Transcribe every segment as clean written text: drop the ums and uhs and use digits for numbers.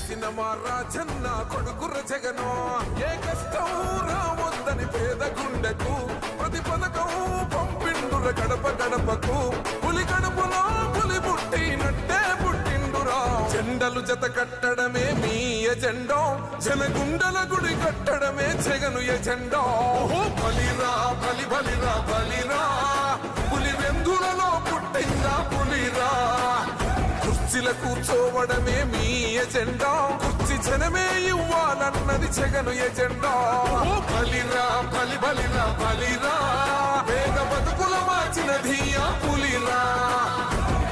చేసిన మా రాజన్న కొడుకుర జగను ఏ కష్టం రావద్దని పేద గుండెకు ప్రతి పథకం పంపిండుర గడప గడపకు పులి గడపలో పులి పుట్టినట్టే పుట్టిండురా జెండలు జత కట్టడమే మీ ఎజెండో జనగుండల గుడి కట్టడమే జగను ఎజెండో బలిరా బలి బలిరా బలిరా పులి వెందులలో పుట్టిందా పులిరా కుర్చీల కూర్చోవడమే మీ ఎజెండా కుర్చీ జనమే ఇవ్వాలన్నది జగను ఎజెండా బలిరా బలి బలిరా బలిరా పేద బతుకుల మార్చినది ఆ పులిరా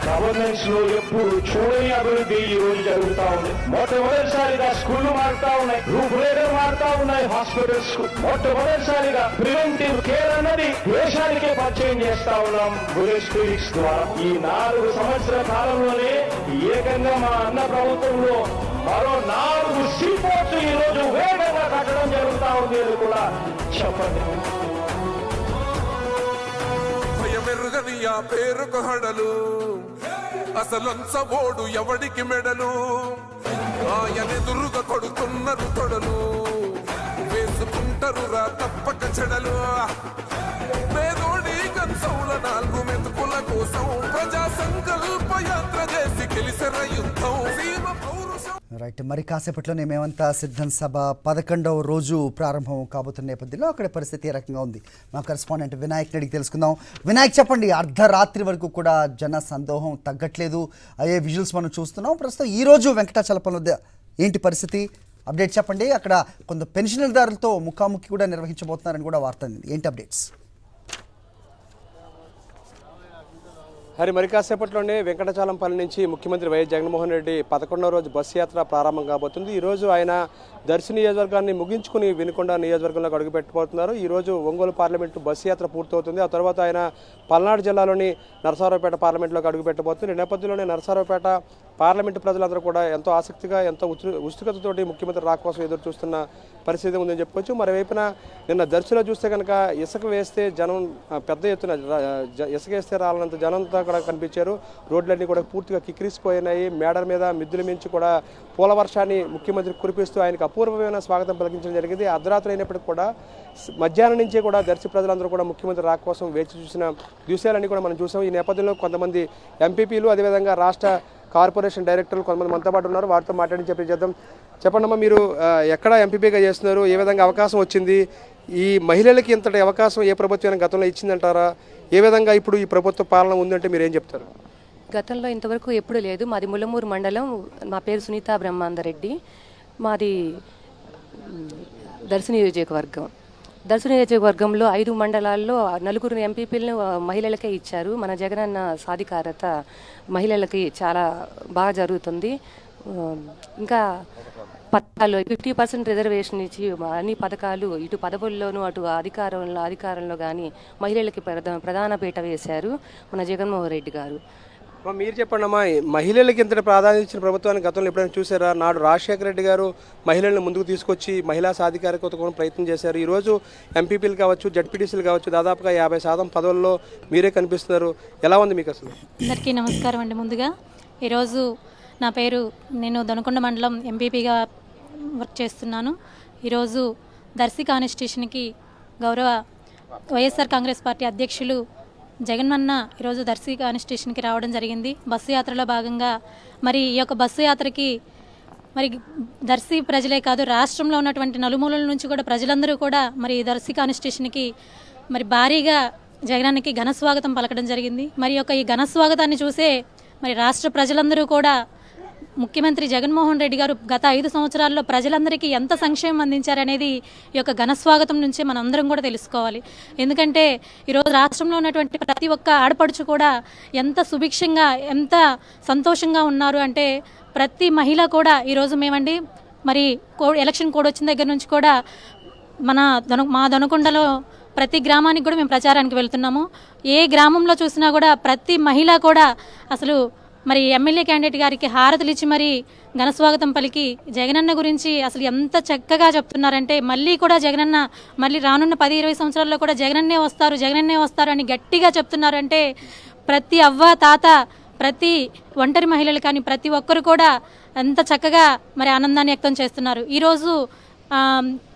గవర్నెన్స్ లో ఎప్పుడు చూడని అభివృద్ధి ఈ రోజు జరుగుతా ఉంది. మొట్టమొదటిసారిగా స్కూళ్లు మారుతా ఉన్నాయి, రూపురేఖలు మారుతా ఉన్నాయి, హాస్పిటల్స్ మొట్టమొదటిసారిగా ప్రివెంటివ్ కేర్ అన్నది దేశానికే పరిచయం చేస్తా ఉన్నాం బుల్లెట్ క్లినిక్స్ ద్వారా. ఈ 4 సంవత్సరాల కాలంలోనే ఏకంగా మా అన్న ప్రభుత్వంలో మరో 4 సీపోర్ట్స్ ఈ రోజు వేగంగా కట్టడం జరుగుతా ఉంది అని కూడా చెప్పండి. భయమెరుగని ఆ పేరుకు హడలు అసలంచబోడు ఎవడికి మెడలు ఆయనెదురుగా కొడుతున్నారు తొడలు వేసుకుంటారు రా తప్పక చెడలు పేదోడి కంచౌల 4 మెతుకుల కోసం ప్రజా సంకల్ప యాత్ర చేసి గెలిసిన యుద్ధం సీమ పౌరుషం. రైట్, మరి కాసేపట్లోనే మేమంతా సిద్ధం సభ 11వ రోజు ప్రారంభం కాబోతున్న నేపథ్యంలో అక్కడ పరిస్థితి ఏ రకంగా ఉంది మా కరెస్పాండెంట్ వినాయక్ అడిగి తెలుసుకుందాం. వినాయక్, చెప్పండి, అర్ధరాత్రి వరకు కూడా జన సందోహం తగ్గట్లేదు, అయ్యే విజువల్స్ మనం చూస్తున్నాం. ప్రస్తుతం ఈరోజు వెంకటాచలపల్లి వద్ద ఏంటి పరిస్థితి, అప్డేట్ చెప్పండి. అక్కడ కొంత పెన్షనర్దారులతో ముఖాముఖి కూడా నిర్వహించబోతున్నారని కూడా వార్త ఉంది, ఏంటి అప్డేట్స్? మరి కాసేపట్లోనే వెంకటాచలంపల్లి నుంచి ముఖ్యమంత్రి వైఎస్ జగన్మోహన్ రెడ్డి 11వ రోజు బస్సు యాత్ర ప్రారంభం కాబోతుంది. ఈరోజు ఆయన దర్శి నియోజకవర్గాన్ని ముగించుకుని వినుకొండ నియోజకవర్గంలోకి అడుగుపెట్టబోతున్నారు. ఈరోజు ఒంగోలు పార్లమెంటు బస్సు యాత్ర పూర్తవుతుంది. ఆ తర్వాత ఆయన పల్నాడు జిల్లాలోని నరసరావుపేట పార్లమెంట్లోకి అడుగుపెట్టబోతుంది. ఈ నేపథ్యంలోనే నరసరావుపేట పార్లమెంటు ప్రజలందరూ కూడా ఎంతో ఆసక్తిగా ఎంతో ఉత్సుకతతోటి ముఖ్యమంత్రి రాక కోసం ఎదురు చూస్తున్న పరిస్థితి ఉందని చెప్పుకోవచ్చు. మరోవైపున నిన్న దర్శిలో చూస్తే కనుక ఇసుక వేస్తే జనం పెద్ద ఎత్తున ఇసుక వేస్తే రాలనంత జనంతో కూడా కనిపించారు. రోడ్లన్నీ కూడా పూర్తిగా కిక్కిరిసిపోయినాయి. మేడల మీద మిద్దుల మించి కూడా పూల వర్షాన్ని ముఖ్యమంత్రి కురిపిస్తూ ఆయనకు అపూర్వమైన స్వాగతం పలికించడం జరిగింది. అర్ధరాత్రి అయినప్పటికీ కూడా మధ్యాహ్నం నుంచే కూడా దర్శి ప్రజలందరూ కూడా ముఖ్యమంత్రి రాక కోసం వేచి చూసిన దృశ్యాలన్నీ కూడా మనం చూసాం. ఈ నేపథ్యంలో కొంతమంది ఎంపీపీలు అదేవిధంగా రాష్ట్ర కార్పొరేషన్ డైరెక్టర్లు కొంతమంది మనతో పాటు ఉన్నారు, వారితో మాట్లాడి చెప్పండి. చెప్పండమ్మా, మీరు ఎక్కడ ఎంపీపీగా చేస్తున్నారు, ఏ విధంగా అవకాశం వచ్చింది, ఈ మహిళలకి ఇంతటి అవకాశం ఏ ప్రభుత్వం గతంలో ఇచ్చిందంటారా, ఏ విధంగా ఇప్పుడు ఈ ప్రభుత్వ పాలన ఉందంటే మీరు ఏం చెప్తారు? గతంలో ఇంతవరకు ఎప్పుడు లేదు. మాది ముల్లమూరు మండలం, మా పేరు సునీత బ్రహ్మాందరెడ్డి, మాది దర్శి నియోజకవర్గం. దర్శి నియోజకవర్గంలో 5 మండలాల్లో 4 ఎంపీపీలను మహిళలకే ఇచ్చారు. మన జగనన్న సాధికారత మహిళలకి చాలా బాగా జరుగుతుంది. ఇంకా పథకాలు 50% రిజర్వేషన్ ఇచ్చి అన్ని పథకాలు ఇటు పదవుల్లోనూ అటు అధికారంలో కానీ మహిళలకి ప్రధాన పీట వేశారు మన జగన్మోహన్ రెడ్డి గారు. మీరు చెప్పండి అమ్మా, మహిళలకి ఇంతటి ప్రాధాన్యత ఇచ్చిన ప్రభుత్వాన్ని గతంలో ఎప్పుడైనా చూసారా? నాడు రాజశేఖర రెడ్డి గారు మహిళలను ముందుకు తీసుకొచ్చి మహిళా సాధికారికత కోసం ప్రయత్నం చేశారు. ఈరోజు ఎంపీపీలు కావచ్చు, జడ్పీటీసీలు కావచ్చు, దాదాపుగా 50% పదవుల్లో మీరే కనిపిస్తున్నారు. ఎలా ఉంది మీకు అసలు? అందరికీ నమస్కారం అండి. ముందుగా ఈరోజు నా పేరు, నేను దొనకొండ మండలం ఎంపీపీగా వర్క్ చేస్తున్నాను. ఈరోజు దర్శి కాన్స్టిట్యూషన్కి గౌరవ వైఎస్ఆర్ కాంగ్రెస్ పార్టీ అధ్యక్షులు జగనన్న ఈరోజు దర్శి కాన్స్టిట్యూషన్కి రావడం జరిగింది. బస్సు యాత్రలో భాగంగా మరి ఈ యొక్క బస్సు యాత్రకి మరి దర్శి ప్రజలే కాదు, రాష్ట్రంలో ఉన్నటువంటి నలుమూలల నుంచి కూడా ప్రజలందరూ కూడా మరి దర్శి కాన్స్టిట్యూషన్కి మరి భారీగా జగనన్నకి ఘన స్వాగతం పలకడం జరిగింది. మరి యొక్క ఈ ఘన స్వాగతాన్ని చూసే మరి రాష్ట్ర ప్రజలందరూ కూడా ముఖ్యమంత్రి జగన్మోహన్ రెడ్డి గారు గత 5 సంవత్సరాల్లో ప్రజలందరికీ ఎంత సంక్షేమం అందించారనేది ఈ యొక్క ఘన స్వాగతం నుంచే మనం అందరం కూడా తెలుసుకోవాలి. ఎందుకంటే ఈరోజు రాష్ట్రంలో ఉన్నటువంటి ప్రతి ఒక్క ఆడపడుచు కూడా ఎంత సుభిక్షంగా ఎంత సంతోషంగా ఉన్నారు అంటే ప్రతి మహిళ కూడా ఈరోజు మేమండి మరి ఎలక్షన్ కోడ్ వచ్చిన దగ్గర నుంచి కూడా మా దొనకొండలో ప్రతి గ్రామానికి కూడా మేము ప్రచారానికి వెళ్తున్నాము. ఏ గ్రామంలో చూసినా కూడా ప్రతి మహిళ కూడా అసలు మరి ఎమ్మెల్యే క్యాండిడేట్ గారికి హారతులు ఇచ్చి మరి ఘనస్వాగతం పలికి జగనన్న గురించి అసలు ఎంత చక్కగా చెప్తున్నారంటే మళ్ళీ కూడా జగనన్న మళ్ళీ రానున్న 10-20 సంవత్సరాల్లో కూడా జగనన్నే వస్తారు అని గట్టిగా చెప్తున్నారంటే ప్రతి అవ్వ తాత ప్రతి ఒంటరి మహిళలు కానీ ప్రతి ఒక్కరు కూడా ఎంత చక్కగా మరి ఆనందాన్ని వ్యక్తం చేస్తున్నారు. ఈరోజు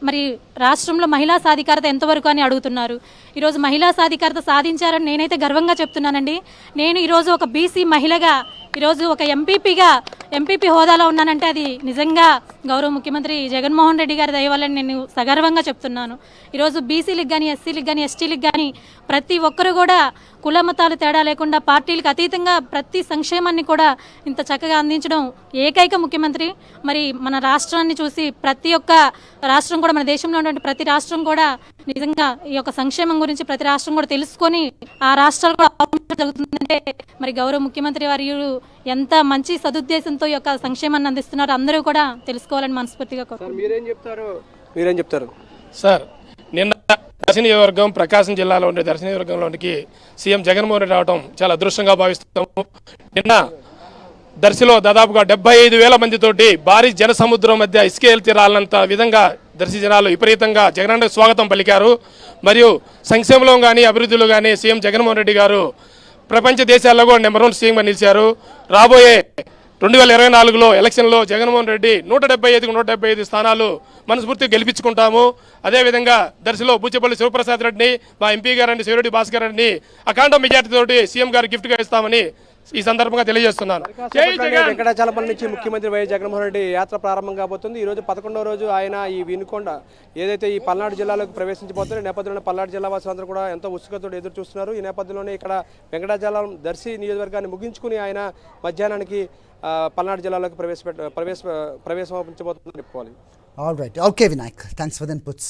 మరి రాష్ట్రంలో మహిళా సాధికారత ఎంతవరకు అని అడుగుతున్నారు. ఈరోజు మహిళా సాధికారత సాధించారని నేనైతే గర్వంగా చెప్తున్నానండి. నేను ఈరోజు ఒక బీసీ మహిళగా ఈరోజు ఒక ఎంపీపీ హోదాలో ఉన్నానంటే అది నిజంగా గౌరవ ముఖ్యమంత్రి జగన్మోహన్ రెడ్డి గారి దయ వల్ల నేను సగర్వంగా చెప్తున్నాను. ఈరోజు బీసీలకు కానీ ఎస్సీలకు కానీ ఎస్టీలకు కానీ ప్రతి ఒక్కరు కూడా కుల మతాలు తేడా లేకుండా పార్టీలకు అతీతంగా ప్రతి సంక్షేమాన్ని కూడా ఇంత చక్కగా అందించడం ఏకైక ముఖ్యమంత్రి. మరి మన రాష్ట్రాన్ని చూసి ప్రతి ఒక్క రాష్ట్రం కూడా మన దేశంలో ఉన్నటువంటి ప్రతి రాష్ట్రం కూడా నిజంగా ఈ యొక్క సంక్షేమం గురించి ప్రతి రాష్ట్రం కూడా తెలుసుకొని ఆ రాష్ట్రాలు కూడా జరుగుతుందంటే మరి గౌరవ ముఖ్యమంత్రి వారు ఎంత మంచి సదుద్దేశంతో ఈ యొక్క సంక్షేమాన్ని అందిస్తున్నారు అందరూ కూడా తెలుసుకోవాలని మనస్ఫూర్తిగా కోరుకుంటున్నాను. మీరేం చెప్తారు సార్? నిన్న దర్శి నియోజకవర్గం ప్రకాశం జిల్లాలో ఉండే దర్శి నియోజకవర్గంలోనికి సీఎం జగన్మోహన్ రెడ్డి రావడం చాలా అదృష్టంగా భావిస్తాము. నిన్న దర్శిలో దాదాపుగా 75,000 మందితోటి భారీ జనసముద్రం మధ్య ఇసుక తీరాలంత విధంగా దర్శి జనాలు విపరీతంగా జగనన్నకు స్వాగతం పలికారు. మరియు సంక్షేమంలో కానీ అభివృద్ధిలో కానీ సీఎం జగన్మోహన్ రెడ్డి గారు ప్రపంచ దేశాల్లో కూడా నెంబర్ 1 సీఎంగా నిలిచారు. రాబోయే 2024లో ఎలక్షన్లో జగన్మోహన్ రెడ్డి 175కి 175 స్థానాలు మనస్ఫూర్తిగా గెలిపించుకుంటాము. అదేవిధంగా దర్శిలో బూచేపల్లి శివప్రసాద్ రెడ్డిని, మా ఎంపీ గారిని శివరెడ్డి భాస్కర్ రెడ్డిని అఖండ మెజార్టీ తోటి సీఎం గారు గిఫ్ట్గా ఇస్తామని ఈ సందర్భంగా తెలియజేస్తున్నాను. వెంకటాచలంపల్లి నుంచి ముఖ్యమంత్రి వైఎస్ జగన్మోహన్ రెడ్డి యాత్ర ప్రారంభం కాబోతుంది. ఈ రోజు 11వ రోజు ఆయన ఈ వినుకొండ ఏదైతే ఈ పల్నాడు జిల్లాలోకి ప్రవేశించబోతున్నారు. ఈ నేపథ్యంలో పల్నాడు జిల్లా వాసులందరూ కూడా ఎంతో ఉత్సుకతతో ఎదురు చూస్తున్నారు. ఈ నేపథ్యంలోనే ఇక్కడ వెంకటాచలం దర్శి నియోజకవర్గాన్ని ముగించుకుని ఆయన మధ్యాహ్నానికి పల్నాడు జిల్లాలోకి ప్రవేశించబోతుందని చెప్పుకోవాలి. All right, okay Vinayak, thanks for the inputs.